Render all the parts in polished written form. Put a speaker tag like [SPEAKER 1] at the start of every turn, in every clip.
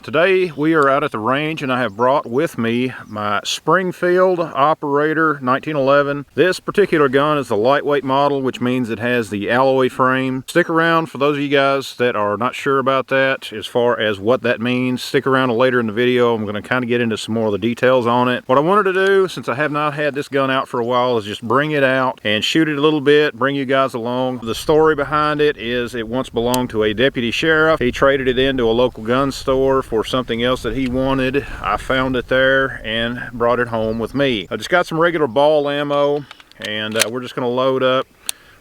[SPEAKER 1] Today we are out at the range and I have brought with me my Springfield Operator 1911. This particular gun is the lightweight model, which means it has the alloy frame. Stick around for those of you guys that are not sure about that as far as what that means. Stick around later in the video. I'm going to kind of get into some more of the details on it. What I wanted to do, since I have not had this gun out for a while, is just bring it out and shoot it a little bit, bring you guys along. The story behind it is it once belonged to a deputy sheriff. He traded it into a local gun store for something else that he wanted. I found it there and brought it home with me. I just got some regular ball ammo and we're just going to load up,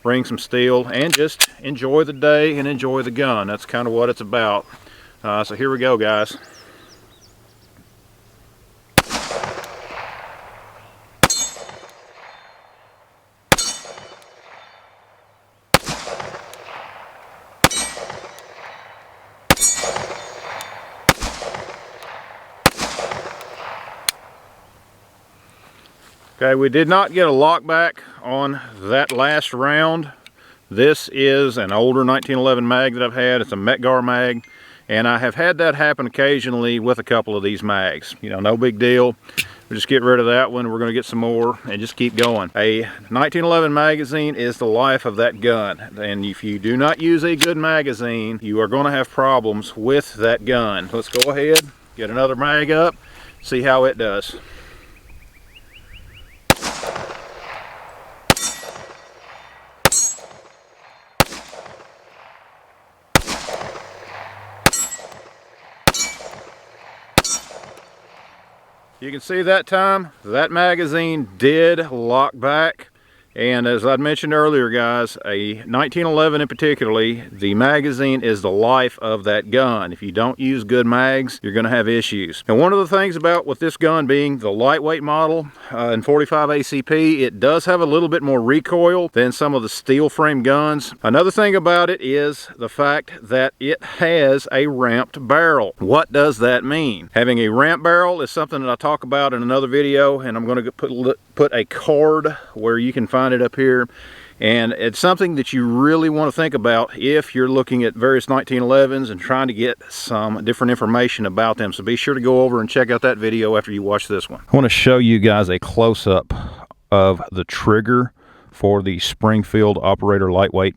[SPEAKER 1] bring some steel, and just enjoy the day and enjoy the gun. That's kind of what it's about. So here we go, guys. Okay, we did not get a lock back on that last round. This is an older 1911 mag that I've had. It's a Metgar mag, and I have had that happen occasionally with a couple of these mags. You know, no big deal. We'll just get rid of that one. We're going to get some more and just keep going. A 1911 magazine is the life of that gun, and if you do not use a good magazine, you are going to have problems with that gun. Let's go ahead, get another mag up, see how it does. You can see that time that magazine did lock back, and as I mentioned earlier, guys, a 1911 in particularly, the magazine is the life of that gun. If you don't use good mags, you're going to have issues. And one of the things about with this gun being the lightweight model in 45 ACP, it does have a little bit more recoil than some of the steel frame guns. Another thing about it is the fact that it has a ramped barrel. What does that mean? Having a ramped barrel is something that I talk about in another video, and I'm going to put a card where you can find it up here, and it's something that you really want to think about if you're looking at various 1911s and trying to get some different information about them. So be sure to go over and check out that video after you watch this one. I want to show you guys a close-up of the trigger for the Springfield Operator lightweight.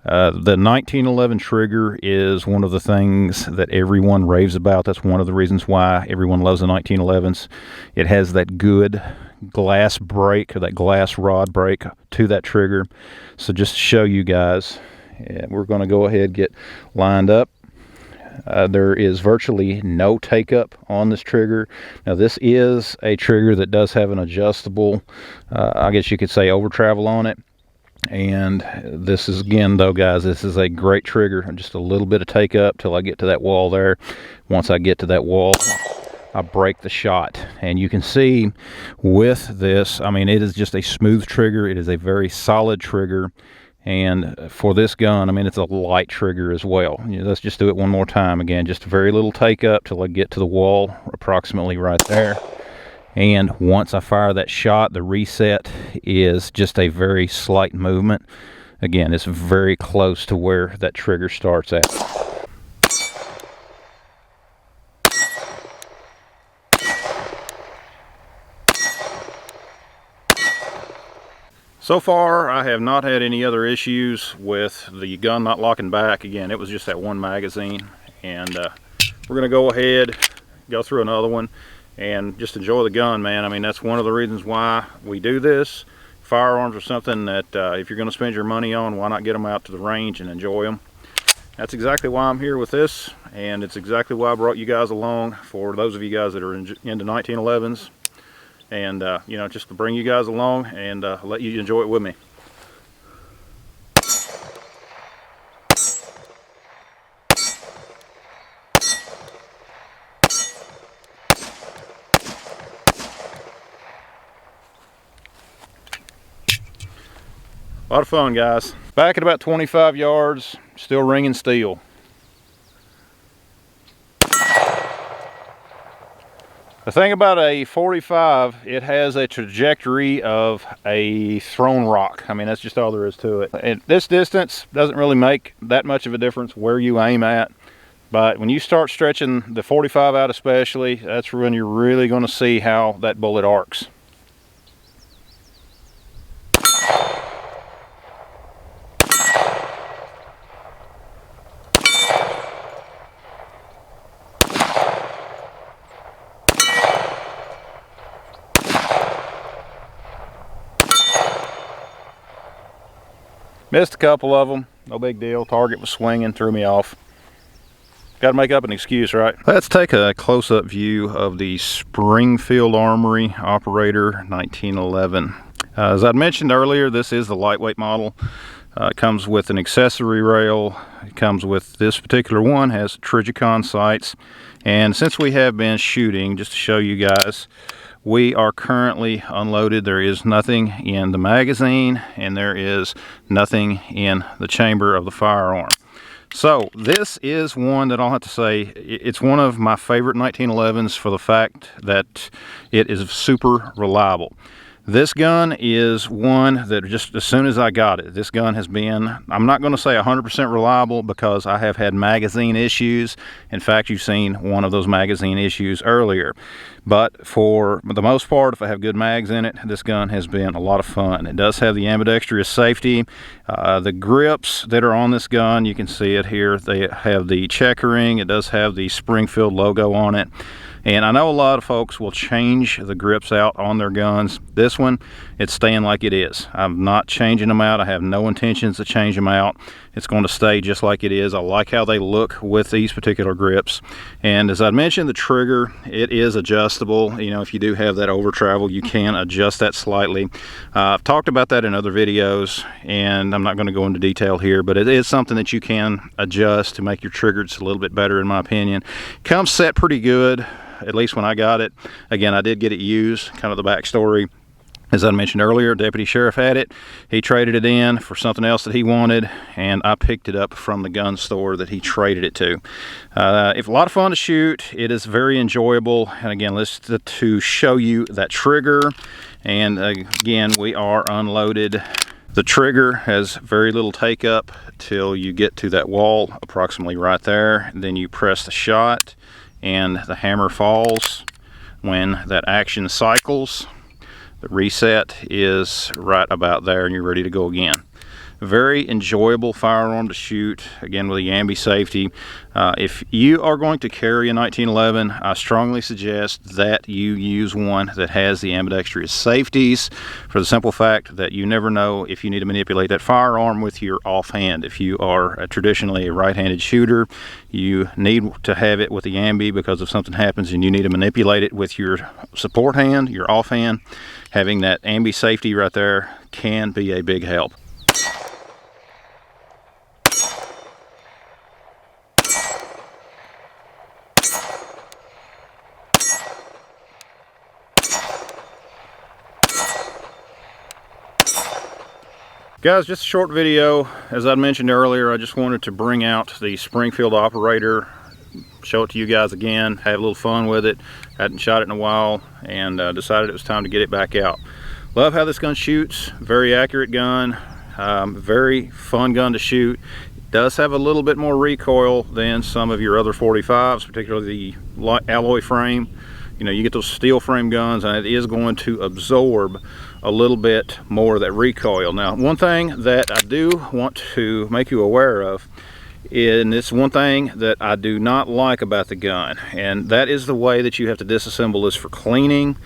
[SPEAKER 1] The 1911 trigger is one of the things that everyone raves about. That's one of the reasons why everyone loves the 1911s. It has that good glass break, or that glass rod break to that trigger. So just to show you guys, we're going to go ahead and get lined up. There is virtually no take up on this trigger. Now this is a trigger that does have an adjustable, I guess you could say, over travel on it. And this is, again though, guys, this is a great trigger. Just a little bit of take up till I get to that wall there. Once I get to that wall, I break the shot, and you can see with this, I mean, it is just a smooth trigger. It is a very solid trigger, and for this gun, I mean, it's a light trigger as well. Let's just do it one more time. Again, just a very little take up till I get to the wall, approximately right there. And once I fire that shot, the reset is just a very slight movement. Again, it's very close to where that trigger starts at. So far, I have not had any other issues with the gun not locking back. Again, it was just that one magazine, and we're gonna go ahead, go through another one, and just enjoy the gun, man. I mean, that's one of the reasons why we do this. Firearms are something that if you're gonna spend your money on, why not get them out to the range and enjoy them? That's exactly why I'm here with this, and it's exactly why I brought you guys along, for those of you guys that are into 1911s. And you know, just to bring you guys along and let you enjoy it with me. A lot of fun, guys. Back at about 25 yards, still ringing steel. The thing about a 45, it has a trajectory of a thrown rock. I mean, that's just all there is to it. At this distance, doesn't really make that much of a difference where you aim at. But when you start stretching the 45 out especially, that's when you're really going to see how that bullet arcs. Missed a couple of them, no big deal. Target was swinging, threw me off. Got to make up an excuse, right? Let's take a close-up view of the Springfield Operator 1911. As I mentioned earlier, this is the lightweight model. It comes with an accessory rail. It comes with, this particular one has Trigicon sights. And since we have been shooting, just to show you guys, we are currently unloaded. There is nothing in the magazine and there is nothing in the chamber of the firearm. So this is one that I'll have to say, it's one of my favorite 1911s for the fact that it is super reliable. This gun is one that just as soon as I got it, this gun has been, I'm not going to say 100% reliable because I have had magazine issues. In fact, you've seen one of those magazine issues earlier. But for the most part, if I have good mags in it, this gun has been a lot of fun. It does have the ambidextrous safety. The grips that are on this gun, you can see it here. They have the checkering. It does have the Springfield logo on it. And I know a lot of folks will change the grips out on their guns. This one, it's staying like it is. I'm not changing them out. I have no intentions to change them out. It's going to stay just like it is. I like how they look with these particular grips. And as I mentioned, the trigger, it is adjustable. You know, if you do have that over travel, you can adjust that slightly. I've talked about that in other videos, and I'm not going to go into detail here, but it is something that you can adjust to make your trigger just a little bit better, in my opinion. Comes set pretty good, at least when I got it. Again, I did get it used, kind of the backstory. As I mentioned earlier, Deputy Sheriff had it. He traded it in for something else that he wanted, and I picked it up from the gun store that he traded it to. It's a lot of fun to shoot. It is very enjoyable. And again, let's to show you that trigger. And again, we are unloaded. The trigger has very little take up till you get to that wall, approximately right there. And then you press the shot, and the hammer falls. When that action cycles, the reset is right about there and you're ready to go again. Very enjoyable firearm to shoot, again with the ambi safety. If you are going to carry a 1911, I strongly suggest that you use one that has the ambidextrous safeties, for the simple fact that you never know if you need to manipulate that firearm with your offhand. If you are traditionally a right-handed shooter, you need to have it with the ambi because if something happens and you need to manipulate it with your support hand, your offhand, having that ambi safety right there can be a big help. Guys, just a short video. As I mentioned earlier, I just wanted to bring out the Springfield Operator, show it to you guys again, have a little fun with it. Hadn't shot it in a while, and decided it was time to get it back out. Love how this gun shoots. Very accurate gun. Very fun gun to shoot. It does have a little bit more recoil than some of your other 45s, particularly the alloy frame. You know, you get those steel frame guns and it is going to absorb a little bit more of that recoil. Now, one thing that I do want to make you aware of, and it's one thing that I do not like about the gun, and that is the way that you have to disassemble this for cleaning,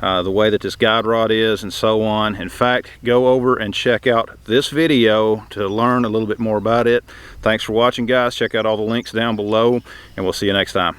[SPEAKER 1] the way that this guide rod is, and so on. In fact, go over and check out this video to learn a little bit more about it. Thanks for watching, guys. Check out all the links down below, and we'll see you next time.